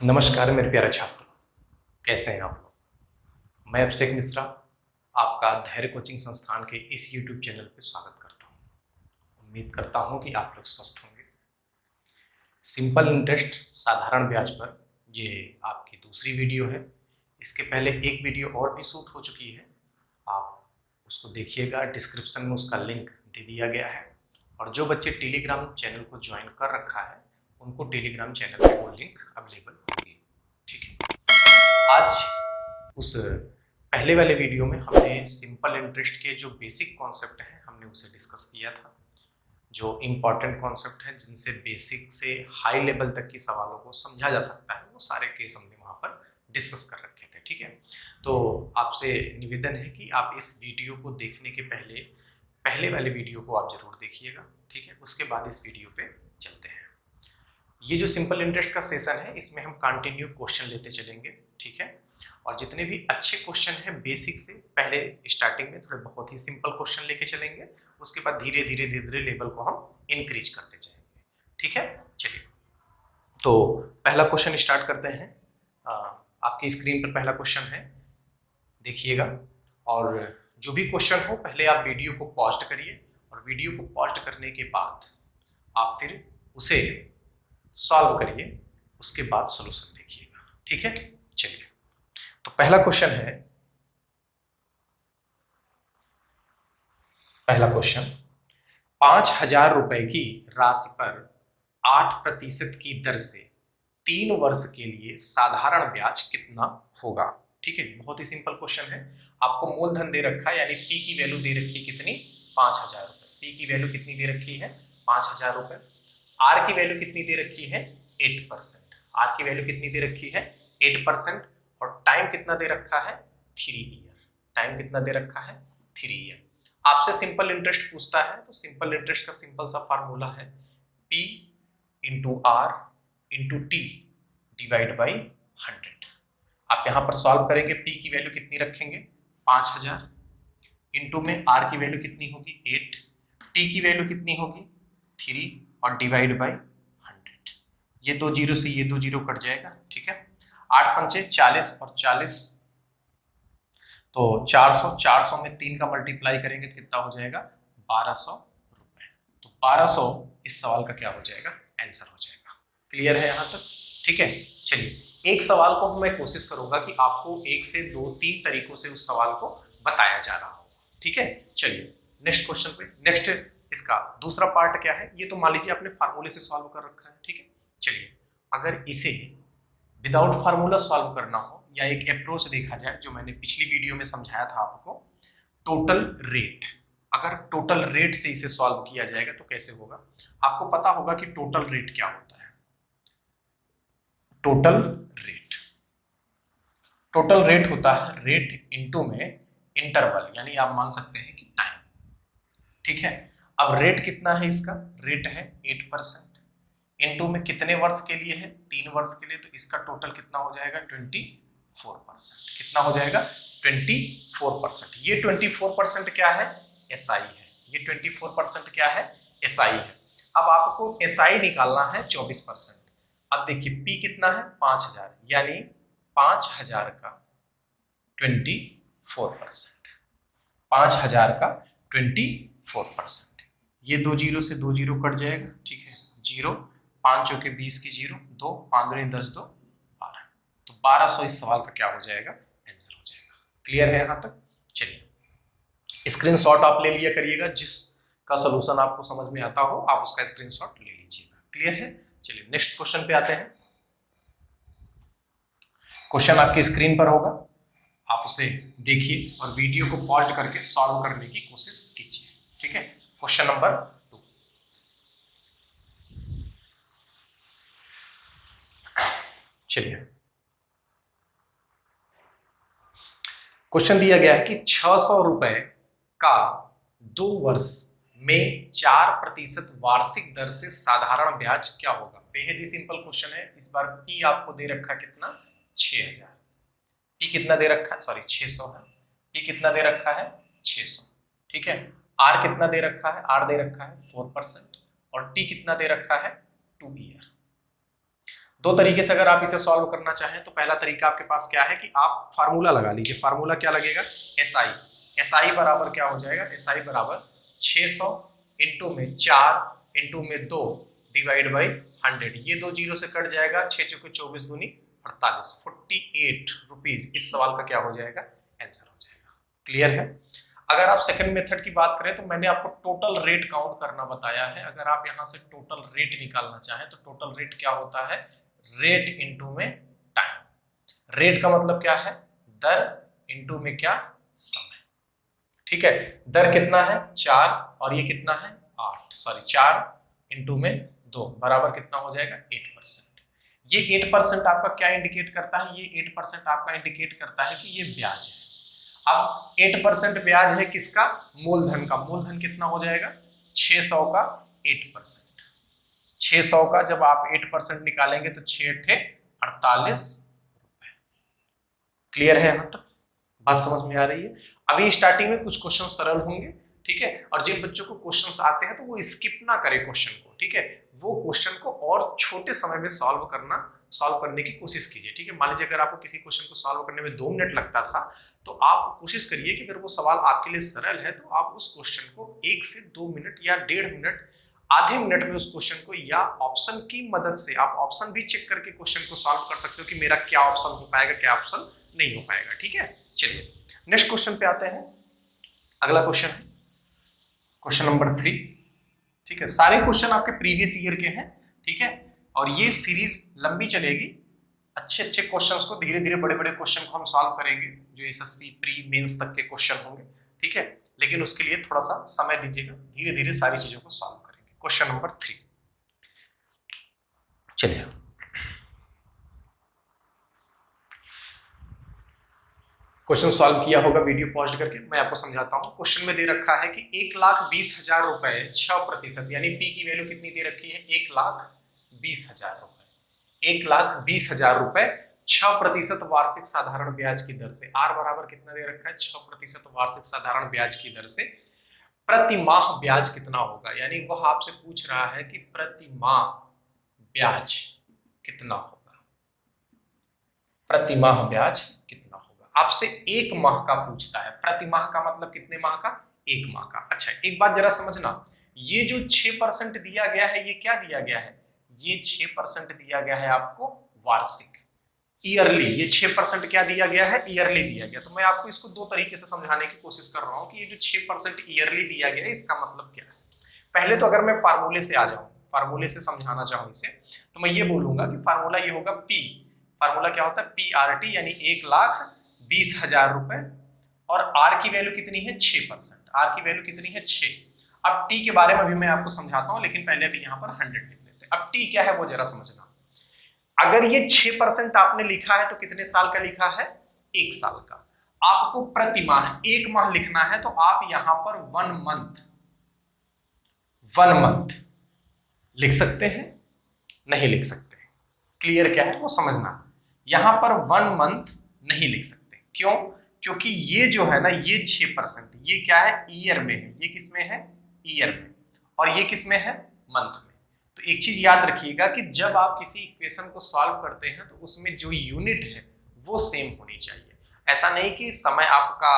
नमस्कार मेरे प्यारे छात्र, कैसे हैं आप लोग। मैं अभिषेक मिश्रा आपका धैर्य कोचिंग संस्थान के इस यूट्यूब चैनल पर स्वागत करता हूं। उम्मीद करता हूं कि आप लोग स्वस्थ होंगे। सिंपल इंटरेस्ट साधारण ब्याज पर ये आपकी दूसरी वीडियो है। इसके पहले एक वीडियो और भी शूट हो चुकी है, आप उसको देखिएगा। डिस्क्रिप्शन में उसका लिंक दे दिया गया है। और जो बच्चे टेलीग्राम चैनल को ज्वाइन कर रखा है उनको टेलीग्राम चैनल पे वो लिंक अवेलेबल होगी। ठीक है, आज उस पहले वाले वीडियो में हमने सिंपल इंटरेस्ट के जो बेसिक कॉन्सेप्ट हैं हमने उसे डिस्कस किया था। जो इम्पॉर्टेंट कॉन्सेप्ट है जिनसे बेसिक से हाई लेवल तक के सवालों को समझा जा सकता है वो सारे केस हमने वहाँ पर डिस्कस कर रखे थे। ठीक है, तो आपसे निवेदन है कि आप इस वीडियो को देखने के पहले पहले वाले वीडियो को आप जरूर देखिएगा। ठीक है, उसके बाद इस वीडियो पे चलते हैं। ये जो सिंपल इंटरेस्ट का सेशन है इसमें हम कंटिन्यू क्वेश्चन लेते चलेंगे। ठीक है, और जितने भी अच्छे क्वेश्चन हैं बेसिक से पहले स्टार्टिंग में थोड़े बहुत ही सिंपल क्वेश्चन लेके चलेंगे, उसके बाद धीरे धीरे धीरे धीरे लेवल को हम इंक्रीज करते जाएंगे। ठीक है, चलिए तो पहला क्वेश्चन स्टार्ट करते हैं। आपकी स्क्रीन पर पहला क्वेश्चन है, देखिएगा। और जो भी क्वेश्चन हो पहले आप वीडियो को पॉज करिए और वीडियो को पॉज करने के बाद आप फिर उसे सॉल्व करिए, उसके बाद सॉल्यूशन देखिएगा। ठीक है, चलिए तो पहला क्वेश्चन है, पहला क्वेश्चन 5,000 रुपए की राशि पर 8% की दर से 3 वर्ष के लिए साधारण ब्याज कितना होगा। ठीक है, बहुत ही सिंपल क्वेश्चन है। आपको मूलधन दे रखा है यानी पी की वैल्यू दे रखी है कितनी, 5,000 रुपए। पी की वैल्यू कितनी दे रखी है, 5,000 रुपए। आर की वैल्यू कितनी दे रखी है, 8%। आर की वैल्यू कितनी दे रखी है, 8%। और टाइम कितना दे रखा है, 3 ईयर। टाइम कितना दे रखा है, 3 ईयर। आपसे सिंपल इंटरेस्ट पूछता है तो सिंपल इंटरेस्ट का सिंपल सा फार्मूला है P into R into T divide by 100। आप यहां पर सॉल्व करेंगे, P की वैल्यू कितनी रखेंगे, 5,000 इंटू में R की वैल्यू कितनी होगी, 8, T की वैल्यू कितनी होगी, 3 और डिवाइड बाई 100। ये दो जीरो से ये दो जीरो कट जाएगा। ठीक है, 8 पंचे 40 और 40 तो 400, 400 में 3 का मल्टीप्लाई करेंगे तो कितना हो जाएगा, 1,200 रुपए। तो 1,200 इस सवाल का क्या हो जाएगा, आंसर हो जाएगा। क्लियर है यहां तक। ठीक है, चलिए एक सवाल को मैं कोशिश करूंगा कि आपको एक से दो तीन तरीकों से उस सवाल को बताया जा रहा हो। ठीक है, चलिए नेक्स्ट क्वेश्चन पे। नेक्स्ट इसका दूसरा पार्ट क्या है, ये तो मान लीजिए आपने फार्मूले से सॉल्व कर रखा है। ठीक है, चलिए अगर इसे विदाउट फार्मूला सॉल्व करना हो या एक अप्रोच देखा जाए जो मैंने पिछली वीडियो में समझाया था आपको, टोटल रेट। अगर टोटल रेट से इसे सॉल्व किया जाएगा तो कैसे होगा। आपको पता होगा कि टोटल रेट क्या होता है। टोटल रेट, टोटल रेट होता है रेट इनटू में इंटरवल, यानी आप मान सकते हैं कि टाइम। ठीक है, अब रेट कितना है इसका, रेट है 8%। इनटू में कितने वर्ष के लिए है, 3 वर्ष के लिए, तो इसका टोटल कितना हो जाएगा, 24%। कितना हो जाएगा, 24%। ये 24% क्या है, एसआई है। ये 24% क्या है, एसआई है। अब आपको एसआई निकालना है 24%। अब देखिए पी कितना है, 5,000, यानी 5,000 का 24%। 5,000 का 24%। ये दो जीरो से दो जीरो कट जाएगा। ठीक है, जीरो, 5 चौके 20 की जीरो, 2 5 दूनी 10, 2 12। तो 1,200 इस सवाल का क्या हो जाएगा, आंसर हो जाएगा। क्लियर है यहां तक। चलिए स्क्रीनशॉट आप ले लिया करिएगा, जिसका सोल्यूशन आपको समझ में आता हो आप उसका स्क्रीनशॉट ले लीजिएगा। क्लियर है, चलिए नेक्स्ट क्वेश्चन पे आते हैं। क्वेश्चन आपकी स्क्रीन पर होगा, आप उसे देखिए और वीडियो को पॉज करके सॉल्व करने की कोशिश कीजिए। ठीक है, क्वेश्चन नंबर 2। चलिए क्वेश्चन दिया गया है कि 600 रुपए का 2 वर्ष में 4% वार्षिक दर से साधारण ब्याज क्या होगा। बेहद ही सिंपल क्वेश्चन है। इस बार पी आपको दे रखा कितना, 6,000। पी कितना दे रखा है, सॉरी 600 है। पी कितना दे रखा है, 600। ठीक है, आर कितना दे रखा है, आर दे रखा है 4%। और टी कितना दे रखा है, 2 ईयर। दो तरीके से अगर आप इसे सॉल्व करना चाहें तो पहला तरीका आपके पास क्या है कि आप फार्मूला लगा लीजिए। फार्मूला क्या लगेगा, एसआई। एसआई बराबर क्या हो जाएगा, एसआई बराबर 600 इंटू में 4 इंटू में 2 डिवाइड बाई 100। ये दो जीरो से कट जाएगा, 6 चौके 24 दूनी 48, 48 रुपीज इस सवाल का क्या हो जाएगा, आंसर हो जाएगा। क्लियर है। अगर आप सेकंड मेथड की बात करें तो मैंने आपको टोटल रेट काउंट करना बताया है। अगर आप यहां से टोटल रेट निकालना चाहें तो टोटल रेट क्या होता है, रेट इंटू में टाइम। रेट का मतलब क्या है, दर इंटू में क्या, समय। ठीक है, दर कितना है 4 और ये कितना है 8, सॉरी 4 इंटू में 2 बराबर कितना हो जाएगा 8%। ये 8% आपका क्या इंडिकेट करता है, ये 8% आपका इंडिकेट करता है कि ये ब्याज है। अब 8% ब्याज है किसका, मूलधन का। मूलधन कितना हो जाएगा 600 का 8%। 600 का जब आप 8% निकालेंगे तो 6 × 48। क्लियर है, यहां तक बात समझ में आ रही है। अभी स्टार्टिंग में कुछ क्वेश्चन सरल होंगे, ठीक है, और जिन बच्चों को क्वेश्चंस आते हैं तो वो स्किप ना करें क्वेश्चन को, ठीक है, वो क्वेश्चन को और छोटे समय में सॉल्व करने की कोशिश कीजिए। ठीक है, मान लीजिए अगर आपको किसी क्वेश्चन को सॉल्व करने में 2 मिनट लगता था तो आप कोशिश करिए कि अगर वो सवाल आपके लिए सरल है तो आप उस क्वेश्चन को 1 से 2 मिनट या 1.5 मिनट, आधे मिनट में उस क्वेश्चन को, या ऑप्शन की मदद से आप ऑप्शन भी चेक करके क्वेश्चन को सॉल्व कर सकते हो कि मेरा क्या ऑप्शन हो पाएगा, क्या ऑप्शन नहीं हो पाएगा। ठीक है, चलिए नेक्स्ट क्वेश्चन पे आते हैं। अगला क्वेश्चन है क्वेश्चन नंबर 3। ठीक है, सारे क्वेश्चन आपके प्रीवियस ईयर के हैं। ठीक है, और ये सीरीज लंबी चलेगी। अच्छे अच्छे क्वेश्चंस को धीरे धीरे, बड़े बड़े क्वेश्चन को हम सॉल्व करेंगे जो एसएससी प्री मेंस तक के क्वेश्चन होंगे। ठीक है, लेकिन उसके लिए थोड़ा सा समय दीजिएगा, धीरे धीरे सारी चीजों को सॉल्व करेंगे। क्वेश्चन नंबर 3, चलिए क्वेश्चन सॉल्व किया होगा वीडियो पॉज करके, मैं आपको समझाता हूं। क्वेश्चन में दे रखा है कि 1,20,000 रुपए 6%, यानी पी की वैल्यू कितनी दे रखी है 1,20,000 रुपए। 1,20,000 रुपए 6% वार्षिक साधारण ब्याज की दर से, आर बराबर कितना दे रखा है 6% वार्षिक साधारण ब्याज की दर से प्रति माह ब्याज कितना होगा। यानी वह आपसे पूछ रहा है कि प्रति माह ब्याज कितना होगा, प्रति माह ब्याज कितना होगा। आपसे एक माह का पूछता है, प्रति माह का मतलब कितने माह का, एक माह का। अच्छा एक बात जरा समझना, ये जो 6% दिया गया है ये क्या दिया गया है, ये 6% दिया गया है आपको वार्षिक, ईयरली। ये 6% क्या दिया गया है, ईयरली दिया गया। तो मैं आपको इसको दो तरीके से समझाने की कोशिश कर रहा हूं कि ये जो 6% ईयरली दिया गया है इसका मतलब क्या है। पहले तो अगर मैं फार्मूले से आ जाऊं, फार्मूले से समझाना चाहूं इसे, तो मैं ये बोलूंगा कि फार्मूला ये होगा पी। फार्मूला क्या होता है, PRT, यानी 1,20,000 रुपए, और आर की वैल्यू कितनी है 6%। आर की वैल्यू कितनी है 6। अब टी के बारे में भी मैं आपको समझाता हूं, लेकिन पहले अभी यहाँ पर 100 लिख लेते हैं। अब टी क्या है वो जरा समझना। अगर ये 6% आपने लिखा है तो कितने साल का लिखा है, 1 साल का। आपको प्रति माह 1 माह लिखना है तो आप यहां पर 1 मंथ लिख सकते हैं, नहीं लिख सकते। क्लियर क्या है वो समझना। यहां पर 1 मंथ नहीं लिख सकते, क्यों, क्योंकि ये जो है ना, ये 6% ये क्या है, ईयर में है। ये किस में है, ईयर में, और ये किस में है, मंथ में। तो एक चीज याद रखिएगा कि जब आप किसी इक्वेशन को सॉल्व करते हैं तो उसमें जो यूनिट है वो सेम होनी चाहिए। ऐसा नहीं कि समय आपका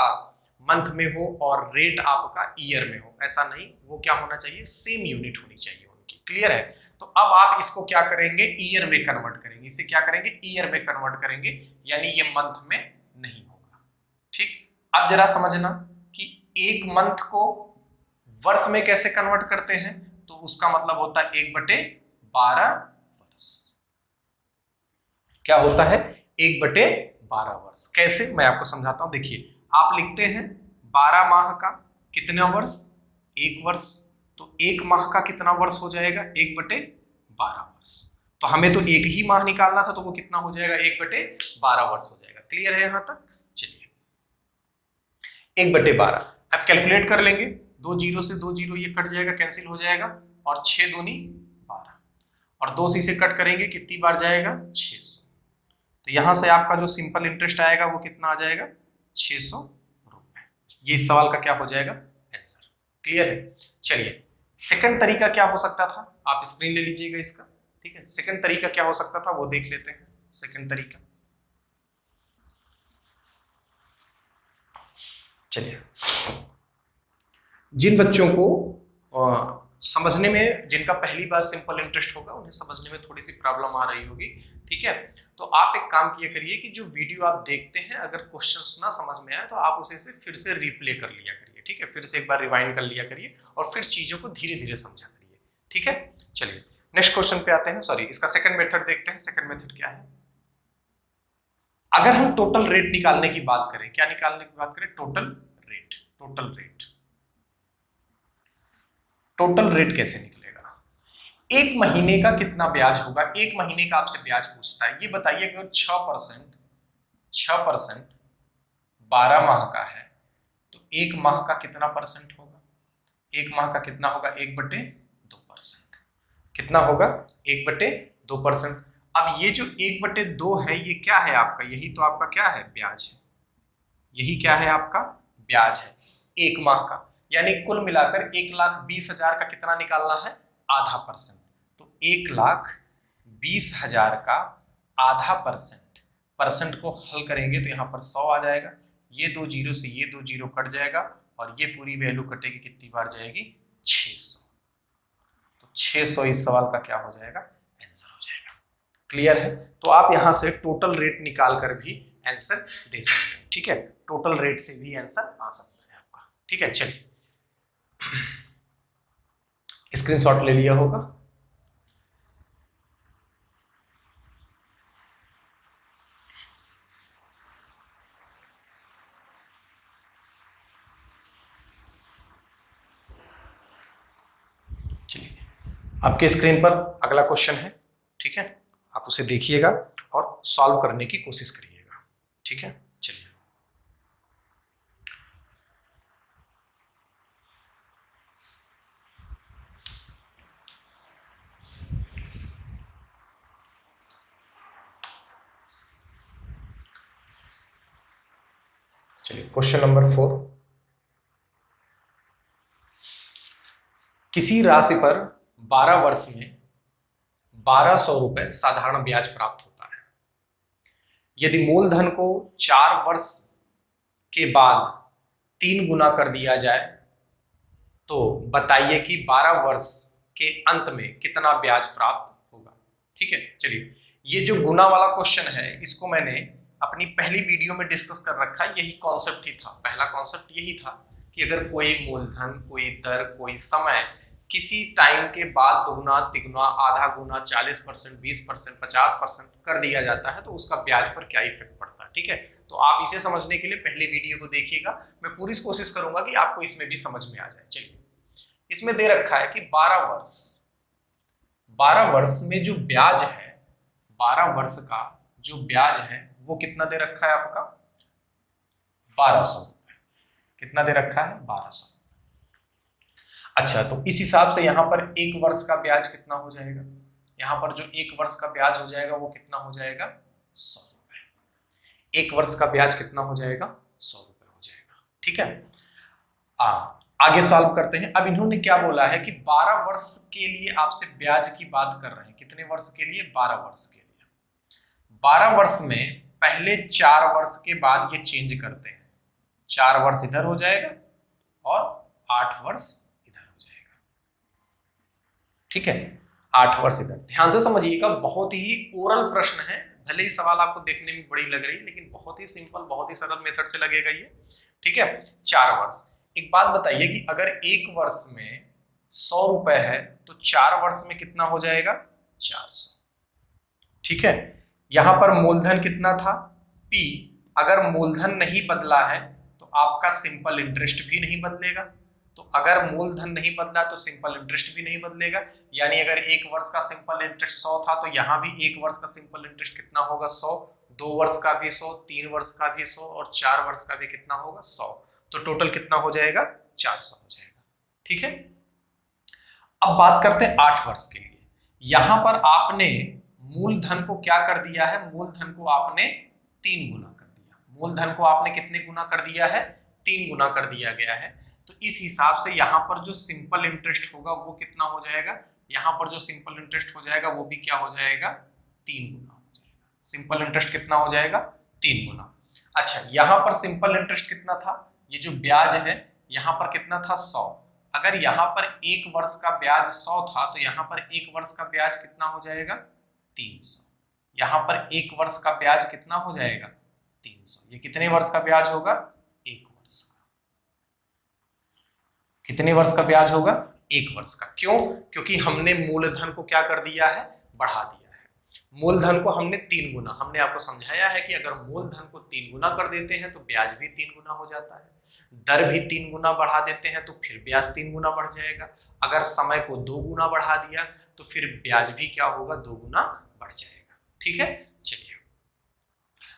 मंथ में हो और रेट आपका ईयर में हो, ऐसा नहीं। वो क्या होना चाहिए, सेम यूनिट होनी चाहिए उनकी। क्लियर है। तो अब आप इसको क्या करेंगे, ईयर में कन्वर्ट करेंगे। इसे क्या करेंगे, ईयर में कन्वर्ट करेंगे, यानी ये मंथ में नहीं होगा। ठीक, अब जरा समझना कि एक मंथ को वर्ष में कैसे कन्वर्ट करते हैं, तो उसका मतलब होता है 1/12 वर्ष। क्या होता है, 1/12 वर्ष। कैसे, मैं आपको समझाता हूं। देखिए आप लिखते हैं 12 माह का कितना वर्ष, 1 वर्ष। तो 1 माह का कितना वर्ष हो जाएगा, 1/12 वर्ष। तो हमें तो एक ही माह निकालना था, तो वो कितना हो जाएगा, 1/12 वर्ष हो जाएगा। क्लियर है यहां तक, चलिए 1/12। अब कैलकुलेट कर लेंगे, 2 जीरो से 2 जीरो ये कट जाएगा, कैंसिल हो जाएगा, और 6 दूनी 12, और 2 से कट करेंगे, कितनी बार जाएगा, 600। तो यहां से आपका जो सिंपल इंटरेस्ट आएगा वो कितना आ जाएगा, 600 रुपए। ये इस सवाल का क्या हो जाएगा, आंसर। क्लियर है। चलिए सेकंड तरीका क्या हो सकता था, आप स्क्रीन ले लीजिएगा इसका। ठीक है, सेकंड तरीका क्या हो सकता था वो देख लेते हैं। सेकंड तरीका, चलिए, जिन बच्चों को समझने में, जिनका पहली बार सिंपल इंटरेस्ट होगा, उन्हें समझने में थोड़ी सी प्रॉब्लम आ रही होगी, ठीक है, तो आप एक काम किया करिए कि जो वीडियो आप देखते हैं, अगर क्वेश्चंस ना समझ में आए तो आप उसे से फिर से रिप्ले कर लिया करिए, ठीक है, फिर से एक बार रिवाइंड कर लिया करिए और फिर चीजों को धीरे धीरे समझा करिए, ठीक है। चलिए नेक्स्ट क्वेश्चन पे आते हैं, सॉरी इसका सेकंड मेथड देखते हैं। सेकंड मेथड क्या है, अगर हम टोटल रेट निकालने की बात करें, क्या निकालने की बात करें, total rate. Total rate, total rate कैसे निकलेगा, एक महीने का कितना ब्याज होगा, एक महीने का आपसे ब्याज पूछता है, ये बताइए अगर 6% 6% 12 माह का है तो एक माह का कितना परसेंट होगा, एक माह का कितना होगा, 1/2%। कितना होगा, 1/2%। अब ये जो 1/2 है ये क्या है आपका, यही तो आपका क्या है, ब्याज है, यही क्या है आपका ब्याज है एक माह का, यानी कुल मिलाकर 1,20,000 का कितना निकालना है, आधा परसेंट। तो 1,20,000 का आधा परसेंट, परसेंट को हल करेंगे तो यहाँ पर 100 आ जाएगा, ये 2 जीरो से ये 2 जीरो कट जाएगा और ये पूरी वैल्यू कटेगी, कितनी बार जाएगी, 600। तो 600 इस सवाल का क्या हो जाएगा, आंसर हो जाएगा। क्लियर है, तो आप यहां से टोटल रेट निकाल कर भी आंसर दे सकते हैं, ठीक है, टोटल रेट से भी आंसर आ सकता है आपका, ठीक है। चलिए स्क्रीनशॉट ले लिया होगा, चलिए आपके स्क्रीन पर अगला क्वेश्चन है, ठीक है, आप उसे देखिएगा और सॉल्व करने की कोशिश करिएगा, ठीक है। चलिए चलिए क्वेश्चन नंबर 4, किसी राशि पर 12 वर्ष में 1200 रुपए साधारण ब्याज प्राप्त होता है, यदि मूलधन को 4 वर्ष के बाद 3 गुना कर दिया जाए तो बताइए कि 12 वर्ष के अंत में कितना ब्याज प्राप्त होगा, ठीक है। चलिए ये जो गुना वाला क्वेश्चन है इसको मैंने अपनी पहली वीडियो में डिस्कस कर रखा है, यही कॉन्सेप्ट ही था, पहला कॉन्सेप्ट यही था कि अगर कोई मूलधन, कोई दर, कोई समय किसी टाइम के बाद दोगुना, तिगुना, आधा गुना, 40%, 20%, 50% कर दिया जाता है तो उसका ब्याज पर क्या इफेक्ट पड़ता है, ठीक है। तो आप इसे समझने के लिए पहले वीडियो को देखिएगा, मैं पूरी कोशिश करूंगा कि आपको इसमें भी समझ में आ जाए। चलिए इसमें दे रखा है कि 12 वर्ष में जो ब्याज है, 12 वर्ष का जो ब्याज है वो कितना दे रखा है आपका, 1200। कितना दे रखा है, 1200। अच्छा तो इस हिसाब से यहाँ पर एक वर्ष का ब्याज कितना हो जाएगा, यहाँ पर जो एक वर्ष का ब्याज हो जाएगा वो कितना हो जाएगा, 100 रुपए। एक वर्ष का ब्याज कितना हो जाएगा, 100 रुपए हो जाएगा, ठीक है। आगे सॉल्व करते हैं। अब इन्होंने क्या बोला है कि 12 वर्ष के लिए आपसे ब्याज की बात कर रहे हैं, कितने वर्ष के लिए, 12 वर्ष के लिए। 12 वर्ष में पहले 4 वर्ष के बाद ये चेंज करते हैं, 4 वर्ष इधर हो जाएगा और 8 वर्ष इधर हो जाएगा, ठीक है, 8 वर्ष इधर। ध्यान से समझिएगा, बहुत ही ओरल प्रश्न है, भले ही सवाल आपको देखने में बड़ी लग रही है लेकिन बहुत ही सिंपल, बहुत ही सरल मेथड से लगेगा ये, ठीक है। 4 वर्ष, एक बात बताइए कि अगर एक वर्ष में 100 रुपए है तो 4 वर्ष में कितना हो जाएगा, 400, ठीक है। यहां पर मूलधन कितना था, P, अगर मूलधन नहीं बदला है तो आपका सिंपल इंटरेस्ट भी नहीं बदलेगा, तो अगर मूलधन नहीं बदला तो सिंपल इंटरेस्ट भी नहीं बदलेगा, यानी अगर एक वर्ष का सिंपल इंटरेस्ट 100 था तो यहां भी एक वर्ष का सिंपल इंटरेस्ट कितना होगा, 100, 2 वर्ष का भी 100, 3 वर्ष का भी 100 और 4 वर्ष का भी कितना होगा, 100। तो टोटल कितना हो जाएगा, 400 हो जाएगा, ठीक है। अब बात करते हैं 8 वर्ष के लिए। यहां पर आपने मूलधन को क्या कर दिया है, मूलधन को आपने 3 गुना कर दिया, मूलधन को आपने कितने गुना कर दिया है, 3 गुना कर दिया गया है। तो इस हिसाब से यहां पर जो सिंपल इंटरेस्ट होगा वो कितना हो जाएगा, यहाँ पर जो सिंपल इंटरेस्ट हो जाएगा वो भी क्या हो जाएगा, 3 गुना हो जाएगा। सिंपल इंटरेस्ट कितना हो जाएगा, 3 गुना। अच्छा, यहाँ पर सिंपल इंटरेस्ट कितना था, ये जो ब्याज है यहाँ पर कितना था, 100। अगर यहाँ पर 1 वर्ष का ब्याज 100 था तो यहाँ पर 1 वर्ष का ब्याज कितना हो जाएगा, 300। यहाँ पर 1 वर्ष का ब्याज कितना हो जाएगा, 300। ये कितने वर्ष का ब्याज होगा, 1 वर्ष का। कितने वर्ष का ब्याज होगा, 1 वर्ष का। क्यों, क्योंकि हमने मूलधन को क्या कर दिया है, बढ़ा दिया है। मूलधन को हमने 3 गुना, हमने आपको समझाया है कि अगर मूलधन को 3 गुना कर देते हैं तो ब्याज भी 3 गुना हो जाता है, दर भी 3 गुना बढ़ा देते हैं तो फिर ब्याज 3 गुना बढ़ जाएगा। अगर समय को 2 गुना बढ़ा दिया तो फिर ब्याज भी क्या होगा, 2 गुना बढ़ जाएगा। ठीक है, चलिए,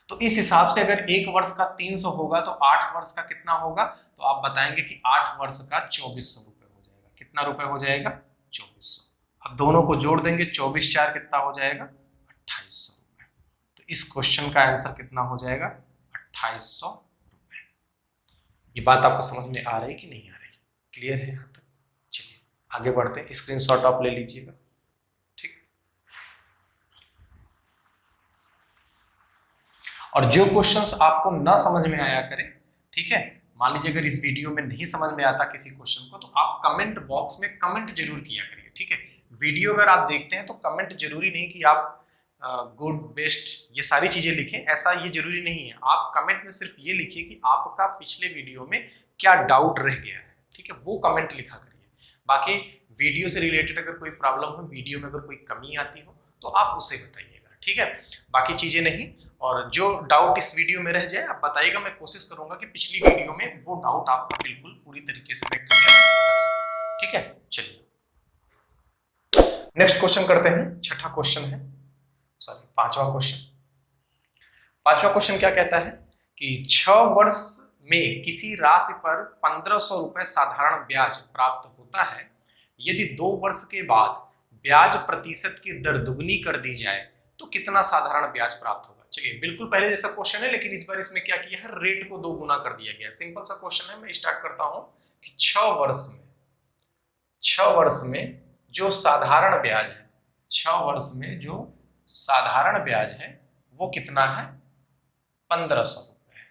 तो इस हिसाब से अगर 1 वर्ष का 300 होगा तो 8 वर्ष का कितना होगा, तो आप बताएंगे कि 8 वर्ष का 2400 रुपए हो जाएगा। कितना रुपए हो जाएगा, 2400। अब दोनों को जोड़ देंगे, 24 4 कितना हो जाएगा, 2800 रुपए। तो इस क्वेश्चन का आंसर कितना हो जाएगा, 2800 रुपए। ये बात आपको समझ में आ रही कि नहीं आ रही, क्लियर है यहाँ तक? चलिए आगे बढ़ते हैं, स्क्रीनशॉट आप ले लीजिएगा। और जो क्वेश्चंस आपको ना समझ में आया करें, ठीक है, मान लीजिए अगर इस वीडियो में नहीं समझ में आता किसी क्वेश्चन को तो आप कमेंट बॉक्स में कमेंट जरूर किया करिए। ठीक है, वीडियो अगर आप देखते हैं तो कमेंट जरूरी नहीं कि आप गुड बेस्ट ये सारी चीजें लिखें, ऐसा ये जरूरी नहीं है। आप कमेंट में सिर्फ ये लिखिए कि आपका पिछले वीडियो में क्या डाउट रह गया है, ठीक है, वो कमेंट लिखा करिए। बाकी वीडियो से रिलेटेड अगर कोई प्रॉब्लम हो, वीडियो में अगर कोई कमी आती हो तो आप उसे बताइएगा। ठीक है, बाकी चीजें नहीं। और जो डाउट इस वीडियो में रह जाए आप बताइएगा, मैं कोशिश करूंगा कि पिछली वीडियो में वो डाउट आपका बिल्कुल पूरी तरीके से मैं क्लियर कर सकूं। ठीक है, चलिए नेक्स्ट क्वेश्चन करते हैं। छठा क्वेश्चन है, सॉरी पांचवा क्वेश्चन। पांचवा क्वेश्चन क्या कहता है कि 6 वर्ष में किसी राशि पर 1500 रुपए साधारण ब्याज प्राप्त होता है। यदि 2 वर्ष के बाद ब्याज प्रतिशत की दर दुगनी कर दी जाए तो कितना साधारण ब्याज प्राप्त होगा। चलिए बिल्कुल पहले जैसा क्वेश्चन है, लेकिन इस बार इसमें क्या किया है, रेट को 2 गुना कर दिया गया। सिंपल सा क्वेश्चन है, मैं स्टार्ट करता हूं कि 6 वर्ष में जो साधारण ब्याज है, 6 वर्ष में जो साधारण ब्याज है वो कितना है, 1500 रुपए है।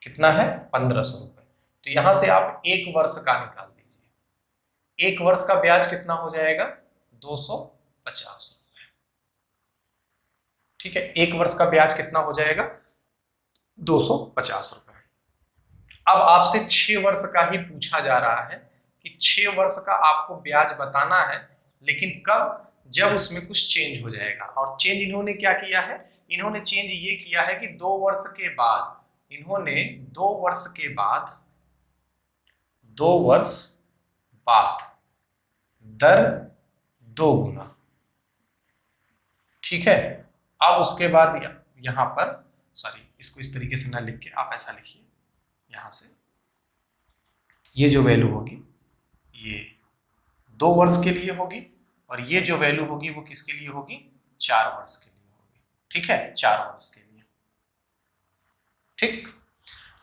कितना है, 1500 रुपए। तो यहां से आप 1 वर्ष का निकाल दीजिए। 1 वर्ष का ब्याज कितना हो जाएगा, 250। ठीक है, 1 वर्ष का ब्याज कितना हो जाएगा, 250 रुपए। अब आपसे 6 वर्ष का ही पूछा जा रहा है कि 6 वर्ष का आपको ब्याज बताना है, लेकिन कब, जब उसमें कुछ चेंज हो जाएगा। और चेंज इन्होंने क्या किया है, इन्होंने चेंज ये किया है कि 2 वर्ष के बाद, इन्होंने 2 वर्ष के बाद, 2 वर्ष बाद दर 2 गुना। ठीक है, अब उसके बाद यहां पर, सॉरी इसको इस तरीके से ना लिख के आप ऐसा लिखिए, यहां से ये जो वैल्यू होगी ये 2 वर्ष के लिए होगी, और ये जो वैल्यू होगी वो किसके लिए होगी, 4 वर्ष के लिए होगी। ठीक है, 4 वर्ष के लिए। ठीक,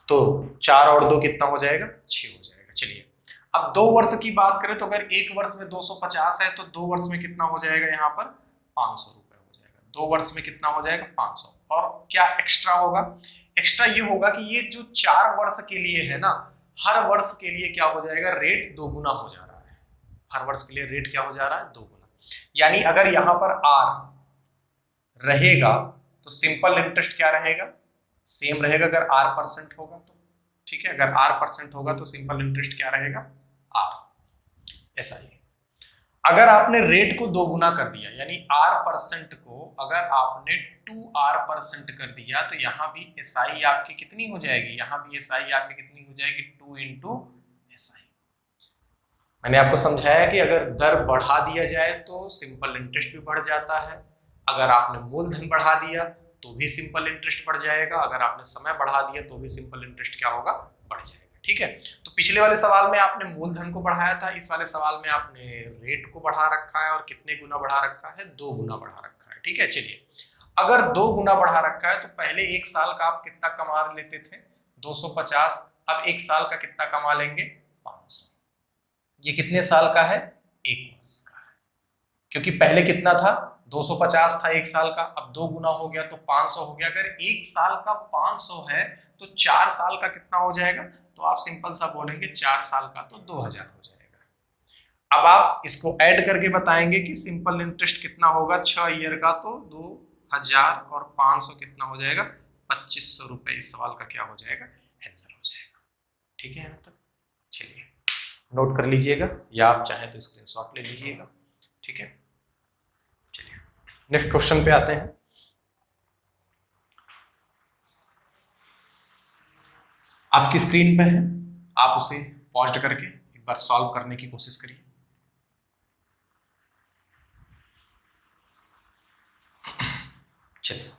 तो 4 और 2 कितना हो जाएगा, 6 हो जाएगा। चलिए अब 2 वर्ष की बात करें तो अगर 1 वर्ष में 250 है तो 2 वर्ष में कितना हो जाएगा, यहाँ पर 500 रुपए हो जाएगा। 2 वर्ष में कितना हो जाएगा, 500। और क्या एक्स्ट्रा होगा, एक्स्ट्रा ये होगा कि ये जो 4 वर्ष के लिए है ना, हर वर्ष के लिए क्या हो जाएगा, रेट 2 गुना हो जा रहा है। हर वर्ष के लिए रेट क्या हो जा रहा है, 2 गुना। यानी अगर यहाँ पर आर रहेगा तो सिंपल इंटरेस्ट क्या रहेगा, सेम रहेगा अगर आर % होगा तो। ठीक है, अगर आर % होगा तो सिंपल इंटरेस्ट क्या रहेगा, आर। ऐसा ही अगर आपने रेट को 2 गुना कर दिया, यानी R% को अगर आपने 2R% कर दिया, तो यहाँ भी SI आपकी कितनी हो जाएगी, यहाँ भी SI आपकी कितनी हो जाएगी, 2 into SI। मैंने आपको समझाया कि अगर दर बढ़ा दिया जाए तो सिंपल इंटरेस्ट भी बढ़ जाता है। अगर आपने मूलधन बढ़ा दिया तो भी सिंपल इंटरेस्ट बढ़ जाएगा। अगर आपने समय बढ़ा दिया तो भी सिंपल इंटरेस्ट क्या होगा, बढ़ जाएगा। ठीक है, तो पिछले वाले सवाल में आपने मूलधन को बढ़ाया था, इस वाले सवाल में आपने रेट को बढ़ा रखा है। और कितने गुना बढ़ा रखा है, 2 गुना बढ़ा रखा है। ठीक है, चलिए अगर 2 गुना बढ़ा रखा है तो पहले 1 साल का आप कितना कमा लेते थे, 250। अब 1 साल का कितना कमा लेंगे, 500। ये कितने साल का है, 1 वर्ष का है, क्योंकि पहले कितना था 250 था 1 साल का, अब 2 गुना हो गया तो 500 हो गया। अगर 1 साल का 500 है तो 4 साल का कितना हो जाएगा, तो आप सिंपल सा बोलेंगे 4 साल का तो 2000 हो जाएगा। अब आप इसको ऐड करके बताएंगे कि सिंपल इंटरेस्ट कितना होगा 6 ईयर का, तो 2000 और 500 कितना हो जाएगा 2500 रुपए। इस सवाल का क्या हो जाएगा, आंसर हो जाएगा। ठीक है यहाँ तक, चलिए नोट कर लीजिएगा या आप चाहें तो स्क्रीनशॉट ले लीजिएगा। ठीक है, चलिए नेक्स्ट क्वेश्चन पे आते हैं। आपकी स्क्रीन पे है, आप उसे पॉज करके एक बार सॉल्व करने की कोशिश करिए। चलिए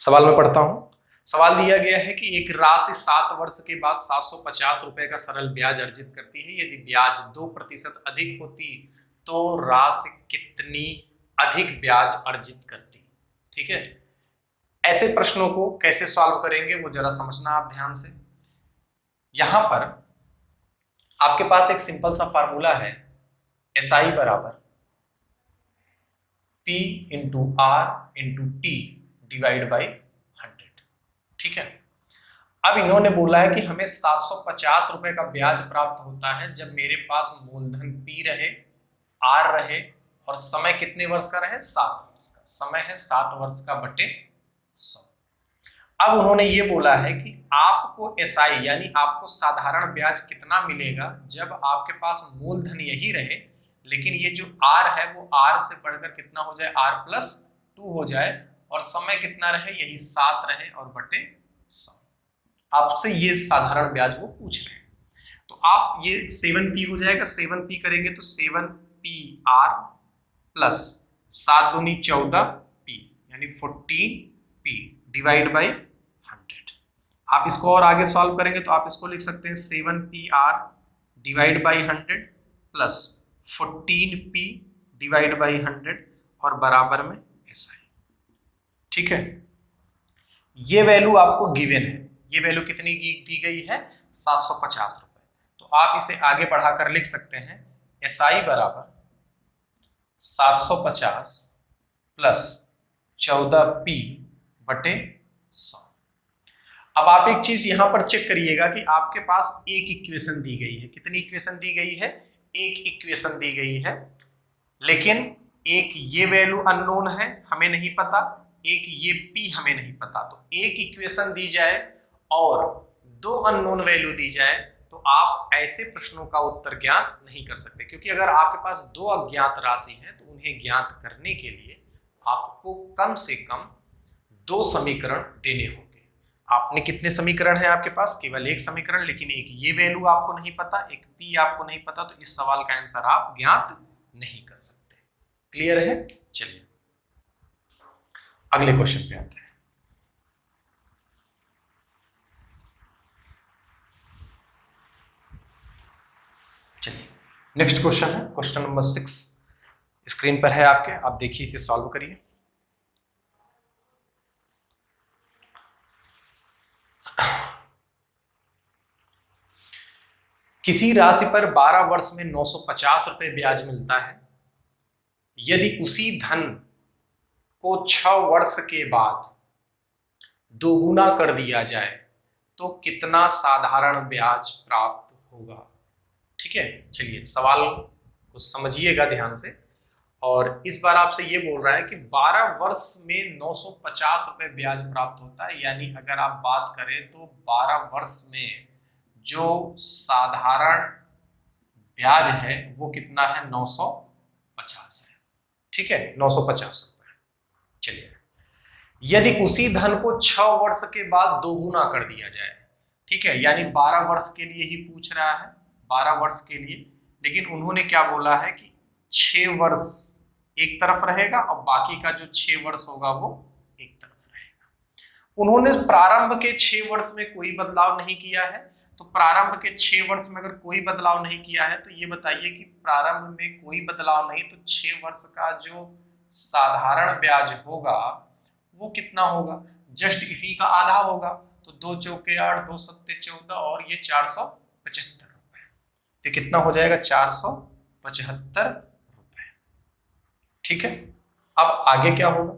सवाल में पढ़ता हूं। सवाल दिया गया है कि एक राशि 7 वर्ष के बाद 750 रुपए का सरल ब्याज अर्जित करती है। यदि ब्याज 2% अधिक होती तो राशि कितनी अधिक ब्याज अर्जित करती। ठीक है, ऐसे प्रश्नों को कैसे सॉल्व करेंगे वो जरा समझना आप ध्यान से। यहां पर आपके पास एक सिंपल सा फार्मूला है, SI बराबर P into R into T divide by 100। ठीक है, अब इन्होंने बोला है कि हमें 750 रुपए का ब्याज प्राप्त होता है जब मेरे पास मूलधन P रहे, R रहे और समय कितने वर्ष का रहे, 7 वर्ष का। समय है 7 वर्ष का बटे 100। अब उन्होंने ये बोला है कि आपको SI यानी आपको साधारण ब्याज कितना मिलेगा जब आपके पास मूलधन यही रहे, लेकिन ये जो R है वो R से बढ़कर कितना हो जाए, R+2 हो जाए, और समय कितना रहे, यही 7 रहे और बटे 100। आपसे ये साधारण ब्याज वो पूछ रहे हैं। तो आप ये 7P हो जाएगा, 7P करेंगे तो 7PR प्लस 7 दूनी 14P यानी 14P डिवाइड बाई 100। आप इसको और आगे सॉल्व करेंगे तो आप इसको लिख सकते हैं 7PR divide by 100 plus 14P divide by 100 और बराबर में SI। ठीक है, ये वैल्यू आपको गिवन है। ये वैल्यू कितनी दी गई है, 750 रुपए। तो आप इसे आगे बढ़ाकर लिख सकते हैं SI बराबर 750 प्लस 14P बटे 100। अब आप एक चीज यहां पर चेक करिएगा कि आपके पास एक इक्वेशन दी गई है। कितनी इक्वेशन दी गई है, एक इक्वेशन दी गई है, लेकिन एक ये वैल्यू अननोन है, हमें नहीं पता, एक ये P हमें नहीं पता। तो एक इक्वेशन दी जाए और 2 अननोन वैल्यू दी जाए तो आप ऐसे प्रश्नों का उत्तर ज्ञात नहीं कर सकते, क्योंकि अगर आपके पास 2 अज्ञात राशि है तो उन्हें ज्ञात करने के लिए आपको कम से कम 2 समीकरण देने होंगे। आपने कितने समीकरण है आपके पास, केवल एक समीकरण, लेकिन एक ये वैल्यू आपको नहीं पता, एक P आपको नहीं पता, तो इस सवाल का आंसर आप ज्ञात नहीं कर सकते। क्लियर है, चलिए अगले क्वेश्चन पे आते हैं। चलिए नेक्स्ट क्वेश्चन है, क्वेश्चन नंबर 6 स्क्रीन पर है आपके, आप देखिए इसे सॉल्व करिए। किसी राशि पर 12 वर्ष में 950 रुपए ब्याज मिलता है। यदि उसी धन को 6 वर्ष के बाद दोगुना कर दिया जाए तो कितना साधारण ब्याज प्राप्त होगा। ठीक है, चलिए सवाल को समझिएगा ध्यान से। और इस बार आपसे ये बोल रहा है कि 12 वर्ष में 950 रुपए ब्याज प्राप्त होता है, यानी अगर आप बात करें तो 12 वर्ष में जो साधारण ब्याज है वो कितना है, 950 है। ठीक है, 950 रुपए। चलिए, यदि उसी धन को 6 वर्ष के बाद दोगुना कर दिया जाए, ठीक है, यानी 12 वर्ष के लिए ही पूछ रहा है, 12 वर्ष के लिए, लेकिन उन्होंने क्या बोला है कि 6 वर्ष एक तरफ रहेगा और बाकी का जो 6 वर्ष होगा वो एक तरफ रहेगा। उन्होंने प्रारंभ के 6 वर्ष में कोई बदलाव नहीं किया है, तो प्रारंभ के 6 वर्ष में अगर कोई बदलाव नहीं किया है तो ये बताइए कि प्रारंभ में कोई बदलाव नहीं, तो 6 वर्ष का जो साधारण ब्याज होगा वो कितना होगा, जस्ट इसी का आधा होगा। तो 2 चौके 8, 2 सत्ते 14 और ये 475 रुपए, तो कितना हो जाएगा 475 रुपए। ठीक है, अब आगे क्या होगा,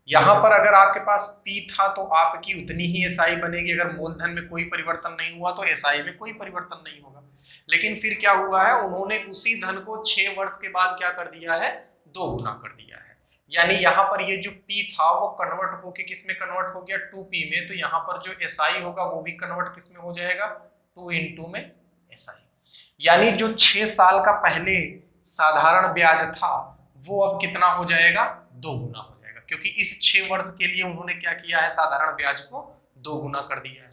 यहां पर अगर आपके पास P था तो आपकी उतनी ही SI बनेगी, अगर मूलधन में कोई परिवर्तन नहीं हुआ तो SI में कोई परिवर्तन नहीं होगा। लेकिन फिर क्या हुआ है, उन्होंने उसी धन को 6 वर्ष के बाद क्या कर दिया है, 2 गुना कर दिया है। यानी यहाँ पर ये जो P था वो कन्वर्ट होके किस में कन्वर्ट हो गया, 2P में। तो यहाँ पर जो SI होगा वो भी कन्वर्ट किस में हो जाएगा, 2 into में SI। यानी जो 6 साल का पहले साधारण ब्याज था वो अब कितना हो जाएगा, 2 गुना हो जाएगा, क्योंकि इस 6 वर्ष के लिए उन्होंने क्या किया है, साधारण ब्याज को 2 गुना कर दिया है।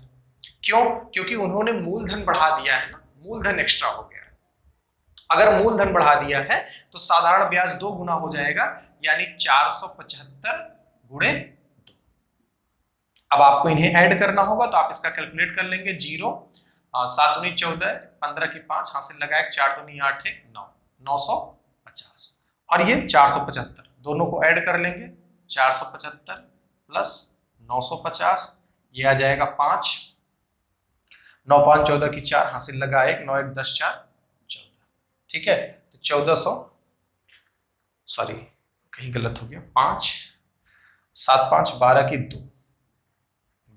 क्यों, क्योंकि उन्होंने मूलधन बढ़ा दिया है ना, मूलधन एक्स्ट्रा हो गया है। अगर मूलधन बढ़ा दिया है तो साधारण ब्याज 2 गुना हो जाएगा, यानी 475 गुणे 2। अब आपको इन्हें ऐड करना होगा तो आप इसका कैलकुलेट कर लेंगे। 0 7 दूनी 14, 15 की 5, हाथ से लगाए 4 दूनी 8 है 9, 950 और ये 475, दोनों को ऐड कर लेंगे। 475 प्लस 950, ये आ जाएगा 5, 9 5 14 की 4, हासिल लगा 1, 9 1 10 4 14। ठीक है, तो 1400, सॉरी कहीं गलत हो गया, 5 7 5 12 की 2,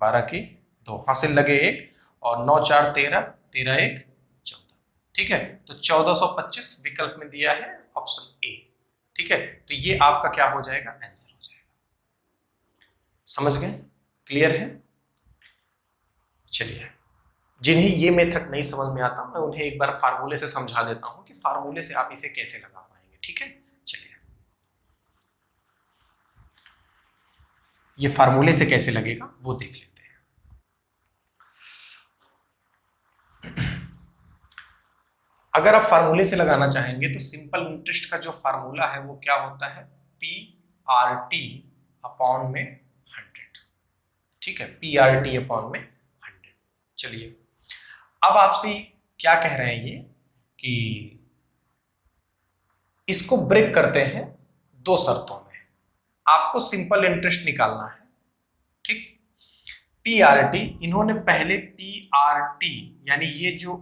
12 की 2, हासिल लगे 1 और 9 4 13, 13 1 14। ठीक है, तो 1425 विकल्प में दिया है ऑप्शन ए। ठीक है, तो ये आपका क्या हो जाएगा, आंसर हो जाएगा। समझ गए, क्लियर है। चलिए, जिन्हें ये मेथड नहीं समझ में आता मैं उन्हें एक बार फार्मूले से समझा देता हूं कि फार्मूले से आप इसे कैसे लगा पाएंगे। ठीक है, चलिए ये फार्मूले से कैसे लगेगा वो देख लेते हैं। अगर आप फार्मूले से लगाना चाहेंगे तो सिंपल इंटरेस्ट का जो फार्मूला है वो क्या होता है, PRT अपॉन में 100। ठीक है, PRT अपॉन में 100। चलिए, अब आपसे क्या कह रहे हैं ये कि इसको ब्रेक करते हैं 2 शर्तों में। आपको सिंपल इंटरेस्ट निकालना है। ठीक, PRT, इन्होंने पहले PRT यानी ये जो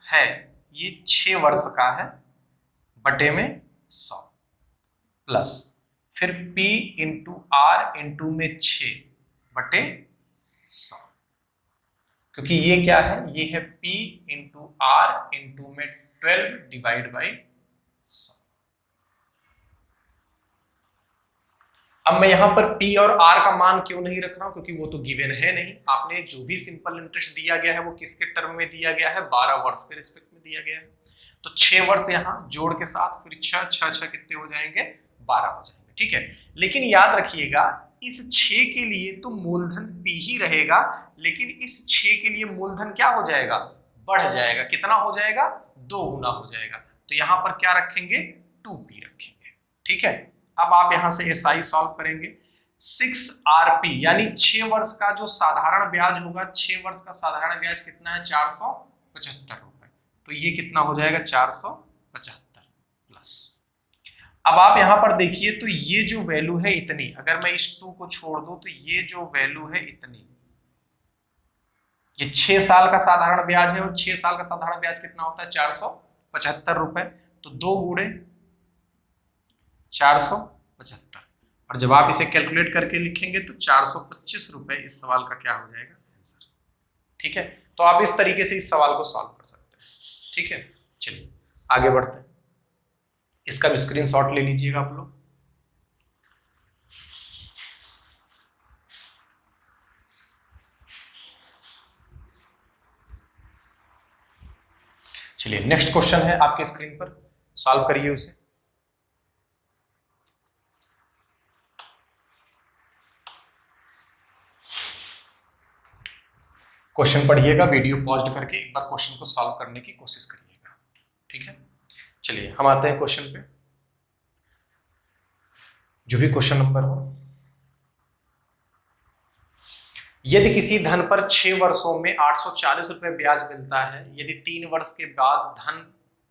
है ये 6 वर्ष का है बटे में 100 प्लस फिर P इंटू R इंटू में 6 बटे 100, क्योंकि ये क्या है, ये है P इंटू R इंटू में 12 डिवाइड बाई 100। अब मैं यहां पर P और R का मान क्यों नहीं रख रहा हूं, क्योंकि वो तो गिवन है नहीं। आपने जो भी सिंपल इंटरेस्ट दिया गया है वो किसके टर्म में दिया गया है, 12 वर्ष के रिस्पेक्ट में दिया गया है। तो 6 वर्ष यहां जोड़ के साथ फिर 6 6 6 कितने हो जाएंगे, 12 हो जाएंगे। ठीक है, लेकिन याद रखिएगा इस 6 के लिए तो मूलधन P ही रहेगा, लेकिन इस 6 के लिए मूलधन क्या हो जाएगा, बढ़ जाएगा। कितना हो जाएगा, 2 गुना हो जाएगा। तो यहां पर क्या रखेंगे, 2P रखेंगे। ठीक है, अब आप यहां से SI सॉल्व करेंगे। 6RP यानी 6 वर्ष का जो साधारण ब्याज होगा, 6 वर्ष का साधारण ब्याज कितना है, 475 रुपए। तो ये कितना हो जाएगा, 475 प्लस। अब आप यहां पर देखिए तो ये जो वैल्यू है इतनी, अगर मैं इस 2 को छोड़ दूं तो ये जो वैल्यू है इतनी, ये 6 साल का साधारण ब्याज है और 6 साल का साधारण ब्याज कितना होता है, 475 रुपए। तो 2 गुणे 475, और जब आप इसे कैलकुलेट करके लिखेंगे तो 425 रुपए इस सवाल का क्या हो जाएगा, आंसर। ठीक है, तो आप इस तरीके से इस सवाल को सॉल्व कर सकते हैं। ठीक है, चलिए आगे बढ़ते हैं। इसका भी स्क्रीनशॉट ले लीजिएगा आप लोग। चलिए नेक्स्ट क्वेश्चन है आपके स्क्रीन पर, सॉल्व करिए उसे। क्वेश्चन पढ़िएगा, वीडियो पॉज करके एक बार क्वेश्चन को सॉल्व करने की कोशिश करिएगा। ठीक है, चलिए हम आते हैं क्वेश्चन पे। जो भी क्वेश्चन नंबर हो, यदि किसी धन पर 6 वर्षों में 840 रुपए ब्याज मिलता है, यदि 3 वर्ष के बाद धन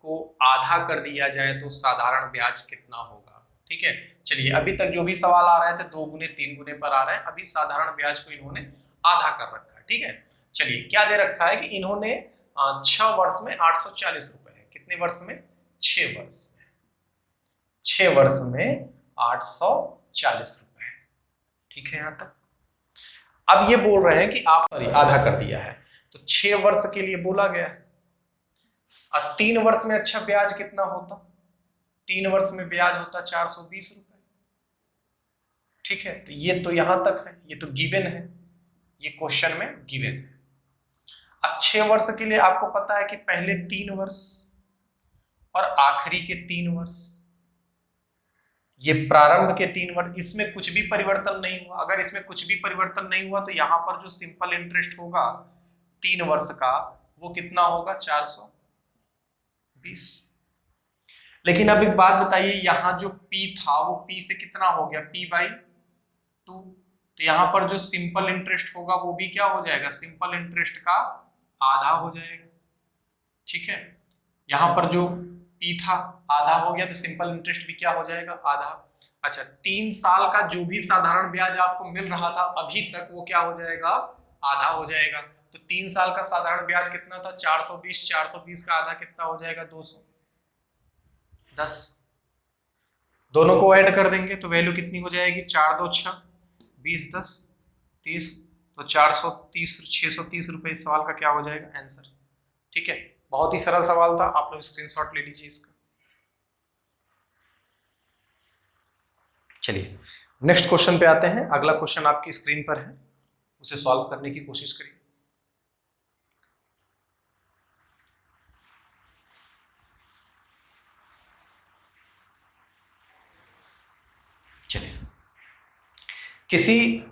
को आधा कर दिया जाए तो साधारण ब्याज कितना होगा। ठीक है, चलिए अभी तक जो भी सवाल आ रहे थे 2 गुने 3 गुने पर आ रहे हैं, अभी साधारण ब्याज को इन्होंने आधा कर रखा है। ठीक है, चलिए क्या दे रखा है कि इन्होंने 6 वर्ष में 840 रुपए है, कितने वर्ष में, 6 वर्ष में, 6 वर्ष में 840 रुपए। ठीक है यहां तक। अब ये बोल रहे हैं कि आप आधा कर दिया है, तो 6 वर्ष के लिए बोला गया है। अब 3 वर्ष में अच्छा ब्याज कितना होता? 3 वर्ष में ब्याज होता 420 रुपए। ठीक है, तो ये तो यहां तक है, ये तो गिवन है, ये क्वेश्चन में गिवन है। अब 6 वर्ष के लिए आपको पता है कि पहले 3 वर्ष और आखिरी के 3 वर्ष, ये प्रारंभ के 3 वर्ष, इसमें कुछ भी परिवर्तन नहीं हुआ। अगर इसमें कुछ भी परिवर्तन नहीं हुआ तो यहां पर जो सिंपल इंटरेस्ट होगा 3 वर्ष का, वो कितना होगा? 420। लेकिन अब एक बात बताइए, यहां जो P था वो P से कितना हो गया? P/2। तो यहां पर जो सिंपल इंटरेस्ट होगा वो भी क्या हो जाएगा? सिंपल इंटरेस्ट का आधा हो जाएगा। ठीक है, यहां पर जो P था आधा हो गया, तो सिंपल इंटरेस्ट भी क्या हो जाएगा? आधा। अच्छा, 3 साल का जो भी साधारण ब्याज आपको मिल रहा था अभी तक, वो क्या हो जाएगा? आधा हो जाएगा। तो 3 साल का साधारण ब्याज कितना था? 420। 420 का आधा कितना हो जाएगा? 210। दोनों को ऐड कर देंगे तो वैल्यू कितनी हो जाएगी? 4 2 6 20 10 30, तो 430 630 रुपए इस सवाल का क्या हो जाएगा? आंसर। ठीक है, बहुत ही सरल सवाल था, आप लोग स्क्रीनशॉट ले लीजिए इसका। चलिए नेक्स्ट क्वेश्चन पे आते हैं। अगला क्वेश्चन आपकी स्क्रीन पर है, उसे सॉल्व करने की कोशिश करिए। चलिए, किसी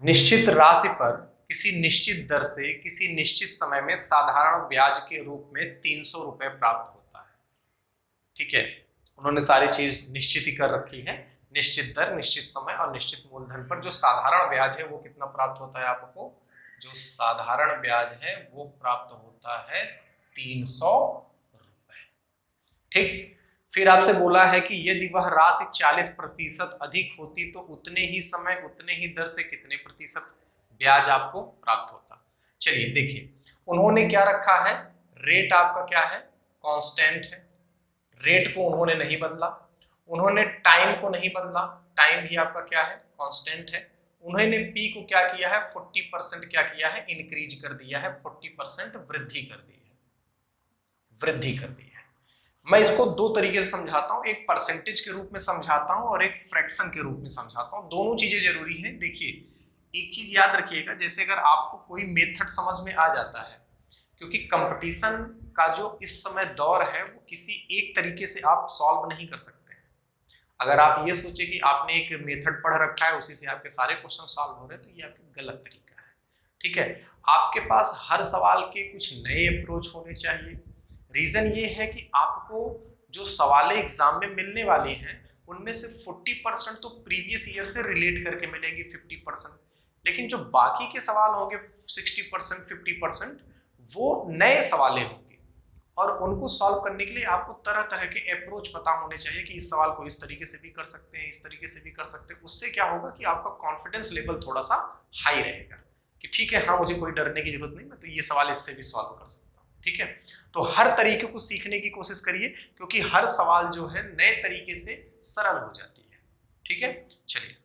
निश्चित राशि पर किसी निश्चित दर से किसी निश्चित समय में साधारण ब्याज के रूप में 300 रुपए प्राप्त होता है। ठीक है, उन्होंने सारी चीज निश्चित ही कर रखी है, निश्चित दर, निश्चित समय और निश्चित मूलधन पर जो साधारण ब्याज है वो कितना प्राप्त होता है आपको? जो साधारण ब्याज है वो प्राप्त होता है 300 रुपए। ठीक, फिर आपसे बोला है कि यदि वह राशि 40% अधिक होती तो उतने ही समय उतने ही दर से कितने प्रतिशत ब्याज आपको प्राप्त होता? चलिए देखिए, उन्होंने क्या रखा है? रेट आपका क्या है? कांस्टेंट है, रेट को उन्होंने नहीं बदला। उन्होंने टाइम को नहीं बदला, टाइम भी आपका क्या है? कांस्टेंट है। उन्होंने पी को क्या किया है? 40% क्या किया है? इंक्रीज कर दिया है, 40% वृद्धि कर दी है, वृद्धि कर दी है। मैं इसको दो तरीके से समझाता हूं, एक परसेंटेज के रूप में समझाता हूं और एक फ्रैक्शन के रूप में समझाता हूं। दोनों चीजें जरूरी है। देखिए एक चीज याद रखिएगा, जैसे अगर आपको कोई मेथड समझ में आ जाता है, क्योंकि कंपटीशन का जो इस समय दौर है वो किसी एक तरीके से आप सॉल्व नहीं कर सकते हैं। अगर आप ये सोचे कि आपने एक मेथड पढ़ रखा है उसी से आपके सारे क्वेश्चन सॉल्व हो रहे हैं, तो ये आपका गलत तरीका है। ठीक है, आपके पास हर सवाल के कुछ नए अप्रोच होने चाहिए। रीजन ये है कि आपको जो सवालें एग्जाम में मिलने वाली हैं उनमें से 40% तो प्रीवियस ईयर से रिलेट करके मिलेंगे, 50%, लेकिन जो बाकी के सवाल होंगे 60% 50% वो नए सवालें होंगे, और उनको सॉल्व करने के लिए आपको तरह तरह के अप्रोच पता होने चाहिए कि इस सवाल को इस तरीके से भी कर सकते हैं, इस तरीके से भी कर सकते हैं। उससे क्या होगा कि आपका कॉन्फिडेंस लेवल थोड़ा सा हाई रहेगा कि ठीक है, हाँ मुझे कोई डरने की जरूरत नहीं, मैं तो ये सवाल इससे भी सॉल्व कर सकता हूँ। ठीक है, तो हर तरीके को सीखने की कोशिश करिए, क्योंकि हर सवाल जो है नए तरीके से सरल हो जाती है। ठीक है, चलिए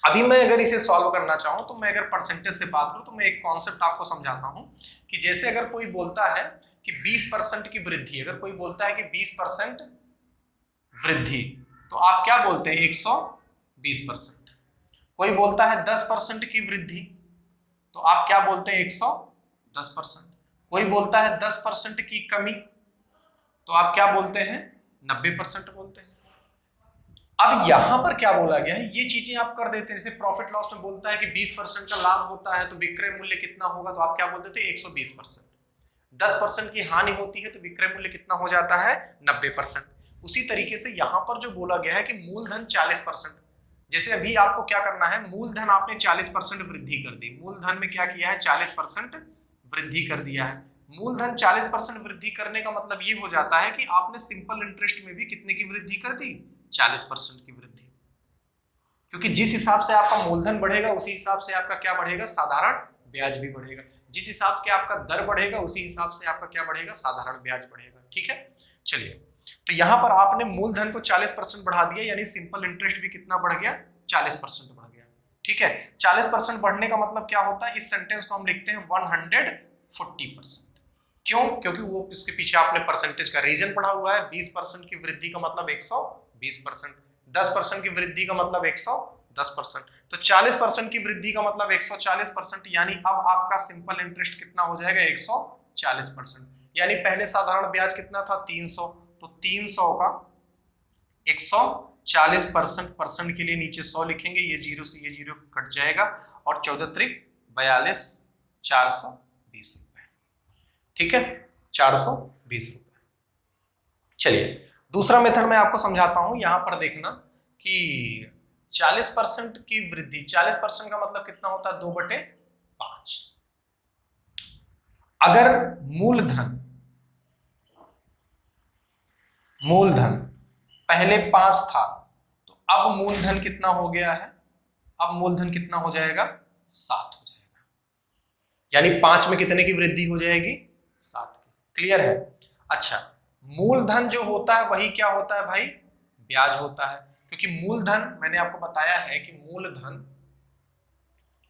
अभी मैं अगर इसे सॉल्व करना चाहूं तो मैं अगर परसेंटेज से बात करूं तो मैं एक कॉन्सेप्ट आपको समझाता हूं कि जैसे अगर कोई बोलता है कि 20% की वृद्धि, अगर कोई बोलता है कि 20% वृद्धि, तो आप क्या बोलते हैं? 120%। कोई बोलता है 10% की वृद्धि, तो आप क्या बोलते हैं? 110%। कोई बोलता है 10% की कमी, तो आप क्या बोलते हैं? 90% बोलते हैं। अब यहां पर क्या बोला गया है, ये चीजें आप कर देते हैं। जैसे प्रॉफिट लॉस में बोलता है कि 20% का लाभ होता है तो विक्रय मूल्य कितना होगा, तो आप क्या बोल देते हैं? 120%। 10% की हानि होती है तो विक्रय मूल्य कितना हो जाता है? 90%। उसी तरीके से यहां पर जो बोला गया है कि मूलधन 40%, जैसे अभी आपको क्या करना है, मूलधन आपने 40% वृद्धि कर दी, मूलधन में क्या किया है? 40% वृद्धि कर दिया है। मूलधन 40% वृद्धि करने का मतलब ये हो जाता है कि आपने सिंपल इंटरेस्ट में भी कितने की वृद्धि कर दी? 40% की वृद्धि। क्योंकि जिस हिसाब से आपका मूलधन बढ़ेगा उसी हिसाब से आपका क्या बढ़ेगा? साधारण ब्याज भी बढ़ेगा। जिस हिसाब से आपका दर बढ़ेगा उसी हिसाब से आपका क्या बढ़ेगा? साधारण ब्याज बढ़ेगा। ठीक है, चलिए तो यहां पर आपने मूलधन को 40% बढ़ा दिया, यानी सिंपल इंटरेस्ट भी कितना बढ़ गया, 40% बढ़ गया। ठीक है, 40% बढ़ने का मतलब क्या होता है, इस सेंटेंस को हम लिखते हैं 140%। क्यों? क्योंकि वो इसके पीछे आपने परसेंटेज का रीजन पढ़ा हुआ है। 20% की वृद्धि का मतलब 120%, 10% की वृद्धि का मतलब 110%, तो 40% की वृद्धि का मतलब 140%, यानी अब आपका सिंपल इंटरेस्ट कितना हो जाएगा, 140%। यानी पहले साधारण ब्याज कितना था, 300, तो 300 का 140% परसेंट के लिए नीचे 100 लिखेंगे, ये जीरो से ये जीरो कट जाएगा, और 14 त्रिक 42, 420 रुपए। ठीक है, 420 रुपए। चलिए दूसरा मेथड मैं आपको समझाता हूं। यहां पर देखना कि 40% की वृद्धि, 40% का मतलब कितना होता है, 2/5। अगर मूलधन पहले 5 था, तो अब मूलधन कितना हो गया है, अब मूलधन कितना हो जाएगा, 7 हो जाएगा। यानी 5 में कितने की वृद्धि हो जाएगी, 7 की। क्लियर है? अच्छा, मूलधन जो होता है वही क्या होता है भाई, ब्याज होता है। क्योंकि मूलधन मैंने आपको बताया है कि मूलधन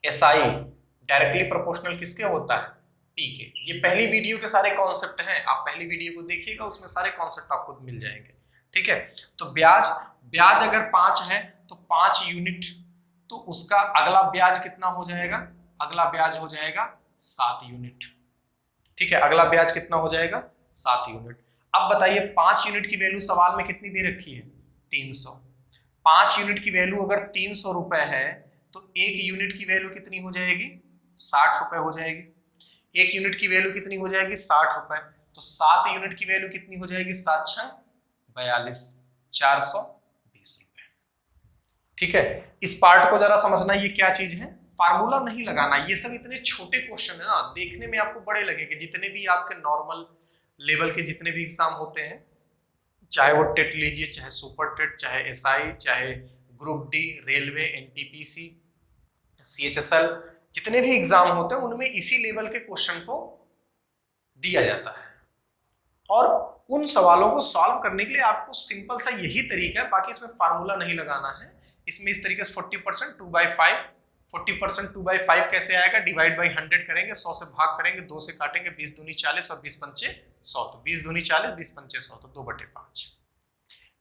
एसआई डायरेक्टली प्रोपोर्शनल किसके होता है, पी के। ये पहली वीडियो के सारे कॉन्सेप्ट हैं, आप पहली वीडियो को देखिएगा, उसमें सारे कॉन्सेप्ट आपको मिल जाएंगे। ठीक है, तो ब्याज, ब्याज अगर 5 है तो 5 यूनिट, तो उसका अगला ब्याज कितना हो जाएगा, अगला ब्याज हो जाएगा 7 यूनिट। ठीक है, अगला ब्याज कितना हो जाएगा, 7 यूनिट। अब बताइए 5 यूनिट की वैल्यू सवाल में कितनी दे रखी है, 300। 5 यूनिट की वैल्यू अगर 300 रुपए है, तो 1 यूनिट की वैल्यू कितनी हो जाएगी, 60 रुपए हो जाएगी। 1 यूनिट की वैल्यू कितनी हो जाएगी, 60 रुपए। तो 7 यूनिट की वैल्यू कितनी हो जाएगी, 7 6 42, 420 रुपए। ठीक है, इस पार्ट को जरा समझना, ये क्या चीज है, फार्मूला नहीं लगाना। ये सब इतने छोटे क्वेश्चन है ना, देखने में आपको बड़े लगेंगे। जितने भी आपके नॉर्मल लेवल के जितने भी एग्जाम होते हैं, चाहे वो टेट लीजिए, चाहे सुपर टेट, चाहे एसआई, चाहे group D, railway, NTPC, CHSL, जितने भी एग्जाम होते हैं उनमें इसी लेवल के क्वेश्चन को दिया जाता है। और उन सवालों को सॉल्व करने के लिए आपको सिंपल सा यही तरीका है, बाकी इसमें फार्मूला नहीं लगाना है। इसमें इस तरीके से 40% 2/5, 40% 2/5 कैसे आएगा, डिवाइड बाई 100 करेंगे, 100 से भाग करेंगे, 2 से काटेंगे, 20 दूनी 40 और 20 पंचे 100, तो 20 दूनी 40, 20 पंचे 100, तो 2/5।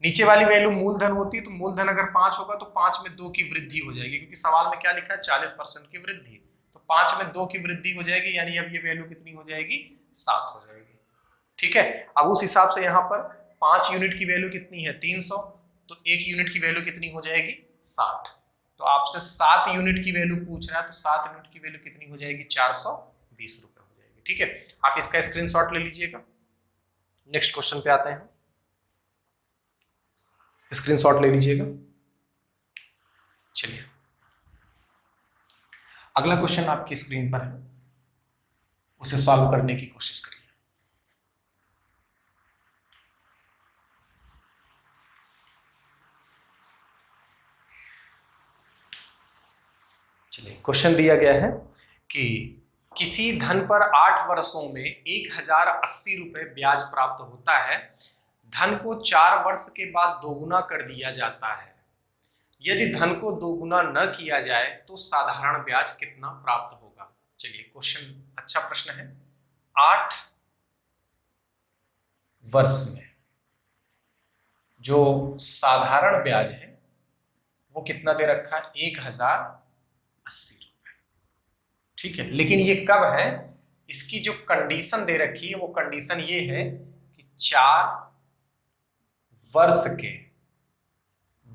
नीचे वाली वैल्यू मूलधन होती है, तो मूलधन अगर 5 होगा तो 5 में 2 की वृद्धि हो जाएगी, क्योंकि सवाल में क्या लिखा है, 40% की वृद्धि, तो 5 में 2 की वृद्धि हो जाएगी, यानी अब ये वैल्यू कितनी हो जाएगी, 7 हो जाएगी। ठीक है, अब उस हिसाब से यहाँ पर 5 यूनिट की वैल्यू कितनी है, 300, तो 1 यूनिट की वैल्यू कितनी हो जाएगी, 60। तो आपसे 7 यूनिट की वैल्यू पूछ रहा है, तो 7 यूनिट की वैल्यू कितनी हो जाएगी, 420 रुपए हो जाएगी। ठीक है, आप इसका स्क्रीनशॉट ले लीजिएगा। नेक्स्ट क्वेश्चन पे आते हैं, स्क्रीनशॉट ले लीजिएगा। चलिए अगला क्वेश्चन आपकी स्क्रीन पर है, उसे सॉल्व करने की कोशिश करिए। चलिए क्वेश्चन दिया गया है कि किसी धन पर 8 वर्षों में 1080 रुपए ब्याज प्राप्त होता है, धन को 4 वर्ष के बाद दोगुना कर दिया जाता है। यदि धन को दोगुना न किया जाए तो साधारण ब्याज कितना प्राप्त होगा। चलिए क्वेश्चन अच्छा प्रश्न है। 8 वर्ष में जो साधारण ब्याज है वो कितना दे रखा है, 1080 रुपए। ठीक है, लेकिन ये कब है, इसकी जो कंडीशन दे रखी है वो कंडीशन ये है कि 4 वर्ष के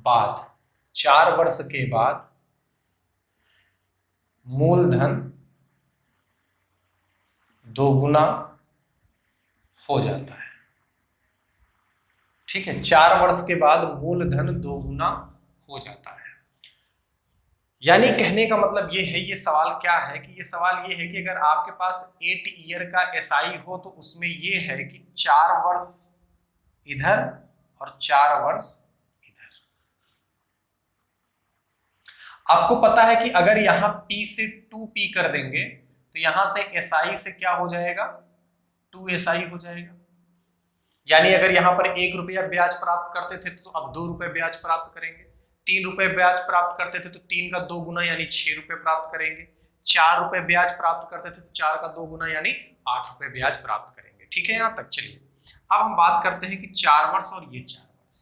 बाद, 4 वर्ष के बाद मूलधन दोगुना हो जाता है। ठीक है, 4 वर्ष के बाद मूलधन दोगुना हो जाता है। यानी कहने का मतलब ये है, ये सवाल क्या है कि ये सवाल ये है कि अगर आपके पास 8 ईयर का एसआई हो तो उसमें ये है कि 4 वर्ष इधर और 4 वर्ष इधर। आपको पता है कि अगर यहां P से 2P कर देंगे तो यहां से SI से क्या हो जाएगा, 2SI हो जाएगा। यानी अगर यहाँ पर 1 रुपया ब्याज प्राप्त करते थे तो अब 2 रुपए ब्याज प्राप्त करेंगे, 3 रुपए ब्याज प्राप्त करते थे तो 3 का 2 गुना यानी 6 रुपए प्राप्त करेंगे, 4 रुपए ब्याज प्राप्त करते थे तो 4 का 2 गुना यानी 8 रुपए ब्याज प्राप्त करेंगे। ठीक है यहाँ तक। चलिए अब हम बात करते हैं कि 4 वर्ष और ये 4 वर्ष।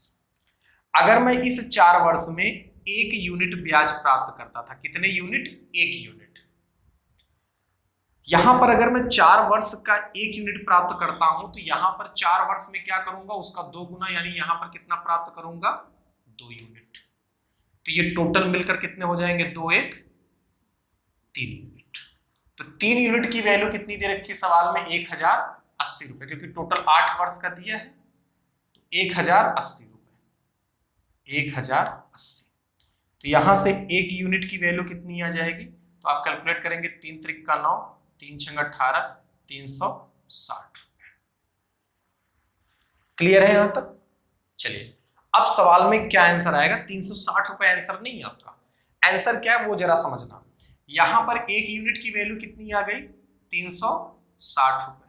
अगर मैं इस 4 वर्ष में 1 यूनिट ब्याज प्राप्त करता था, कितने यूनिट? 1 यूनिट। यहां पर अगर मैं 4 वर्ष का 1 यूनिट प्राप्त करता हूं तो यहां पर 4 वर्ष में क्या करूंगा? उसका 2 गुना यानी यहां पर कितना प्राप्त करूंगा? 2 यूनिट। तो ये टोटल मिलकर कितने हो जाएंगे? 2 1 3 यूनिट। तो 3 यूनिट की वैल्यू कितनी दे रखी सवाल में? 1080 रुपए, क्योंकि टोटल 8 वर्ष का दिया है तो 1080 रुपए, 1080। तो यहां से 1 यूनिट की वैल्यू कितनी आ जाएगी? तो आप कैलकुलेट करेंगे, 3 त्रिक का 9, 3 छंग 18, 360। क्लियर है यहां तक? चलिए अब सवाल में क्या आंसर आएगा? 360 रुपए आंसर नहीं है आपका। आंसर क्या है वो जरा समझना। यहां पर 1 यूनिट की वैल्यू कितनी आ गई? 360 रुपए।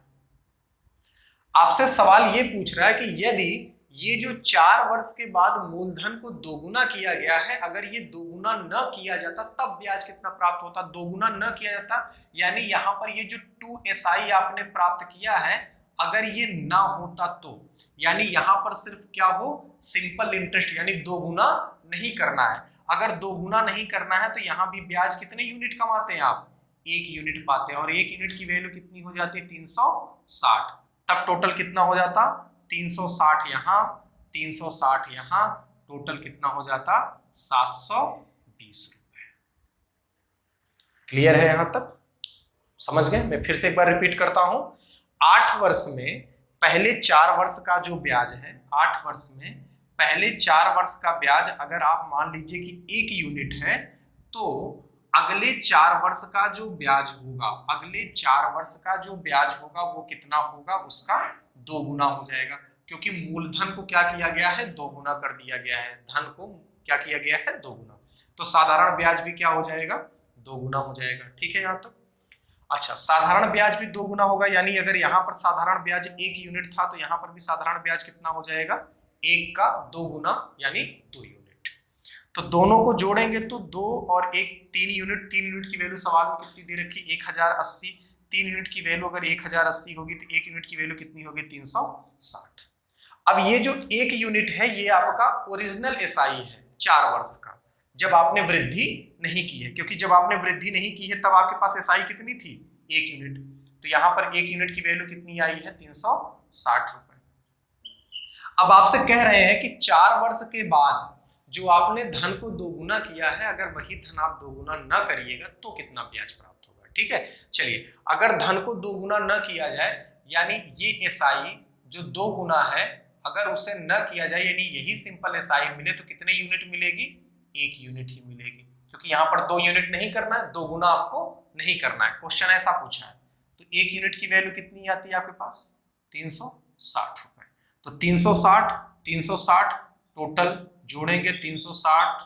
आपसे सवाल ये पूछ रहा है कि यदि ये जो 4 वर्ष के बाद मूलधन को दोगुना किया गया है, अगर ये दोगुना न किया जाता तब ब्याज कितना प्राप्त होता? दोगुना न किया जाता यानी यहाँ पर ये जो 2SI आपने प्राप्त किया है, अगर ये ना होता तो यानी यहाँ पर सिर्फ क्या हो? सिंपल इंटरेस्ट, यानी दोगुना नहीं करना है। अगर दोगुना नहीं करना है तो यहाँ भी ब्याज कितने यूनिट कमाते हैं आप? 1 यूनिट पाते हैं, और 1 यूनिट की वैल्यू कितनी हो जाती है? 360। तब टोटल कितना हो जाता? 360 यहाँ, 360 यहाँ, टोटल कितना हो जाता? 720 रुपए। क्लियर है यहां तक? समझ गए? मैं फिर से एक बार रिपीट करता हूं। 8 वर्ष में पहले 4 वर्ष का जो ब्याज है, 8 वर्ष में पहले 4 वर्ष का ब्याज अगर आप मान लीजिए कि 1 यूनिट है, तो अगले 4 वर्ष का जो ब्याज होगा, अगले 4 वर्ष का जो ब्याज होगा वो कितना होगा? उसका 2 गुना हो जाएगा, क्योंकि मूलधन को क्या किया गया है? 2 गुना कर दिया गया है। धन को क्या किया गया है? 2 गुना। तो साधारण ब्याज भी क्या हो जाएगा? 2 गुना हो जाएगा। ठीक है यहाँ तक? अच्छा, साधारण ब्याज भी 2 गुना होगा, यानी अगर यहाँ पर साधारण ब्याज 1 यूनिट था तो यहाँ पर भी साधारण ब्याज कितना हो जाएगा? 1 का 2 गुना यानी 2 यूनिट। तो दोनों को जोड़ेंगे तो 2 और 1 3 यूनिट। 3 यूनिट की वैल्यू सवाल में कितनी दे रखी? 1080। 3 यूनिट की वैल्यू अगर 1080 होगी तो 1 यूनिट की वैल्यू कितनी होगी? 360। अब ये जो 1 यूनिट है ये आपका ओरिजिनल SI है 4 वर्ष का, जब आपने वृद्धि नहीं की है, क्योंकि जब आपने वृद्धि नहीं की है तब आपके पास SI कितनी थी? 1 यूनिट। तो यहाँ पर 1 यूनिट की वैल्यू कितनी आई है? 360 रुपए। अब आपसे कह रहे हैं कि 4 वर्ष के बाद जो आपने धन को 2 गुना किया है, अगर वही धन आप 2 गुना न करिएगा तो कितना ब्याज प्राप्त होगा? ठीक है, चलिए अगर धन को 2 गुना न किया जाए, यानी ये SI जो 2 गुना है, अगर उसे न किया जाए यानी यही सिंपल SI मिले तो कितने यूनिट मिलेगी? 1 यूनिट ही मिलेगी, क्योंकि यहाँ पर 2 यूनिट नहीं करना है, 2 गुना आपको नहीं करना है। क्वेश्चन ऐसा पूछा है। तो 1 यूनिट की वैल्यू कितनी आती है आपके पास? 360 रुपए। तो 360 360 टोटल जोड़ेंगे, 360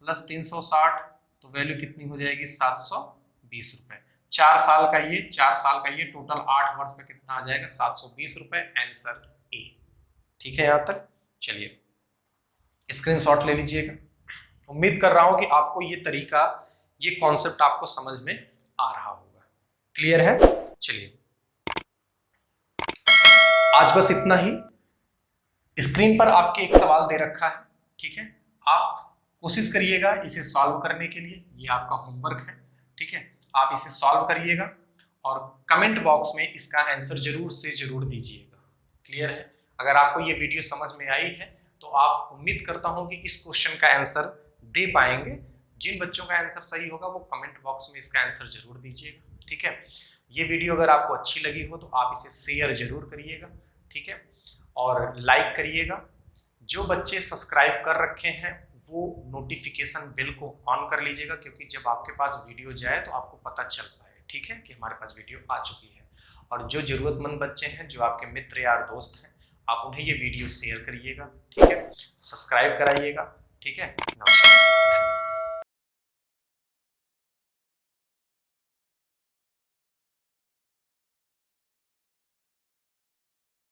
प्लस 360 तो वैल्यू कितनी हो जाएगी? 720 रुपए। 4 साल का ये, 4 साल का ये, टोटल 8 वर्ष का कितना आ जाएगा? 720 रुपए। Answer A. ठीक है यहाँ तक? चलिए स्क्रीनशॉट ले लीजिएगा। उम्मीद कर रहा हूं कि आपको ये तरीका, ये कॉन्सेप्ट आपको समझ में आ रहा होगा। क्लियर है? चलिए आज बस इतना ही। स्क्रीन पर आपके एक सवाल दे रखा है, ठीक है, आप कोशिश करिएगा इसे सॉल्व करने के लिए, ये आपका होमवर्क है। ठीक है, आप इसे सॉल्व करिएगा और कमेंट बॉक्स में इसका आंसर जरूर से जरूर दीजिएगा। क्लियर है? अगर आपको ये वीडियो समझ में आई है तो आप, उम्मीद करता हूं कि इस क्वेश्चन का आंसर दे पाएंगे। जिन बच्चों का आंसर सही होगा वो कमेंट बॉक्स में इसका आंसर जरूर दीजिएगा। ठीक है, ये वीडियो अगर आपको अच्छी लगी हो तो आप इसे शेयर जरूर करिएगा। ठीक है, और लाइक करिएगा। जो बच्चे सब्सक्राइब कर रखे हैं वो नोटिफिकेशन बेल को ऑन कर लीजिएगा, क्योंकि जब आपके पास वीडियो जाए तो आपको पता चल पाए, ठीक है, कि हमारे पास वीडियो आ चुकी है। और जो जरूरतमंद बच्चे हैं, जो आपके मित्र यार दोस्त हैं, आप उन्हें ये वीडियो शेयर करिएगा। ठीक है, सब्सक्राइब कराइएगा। ठीक है, नमस्कार।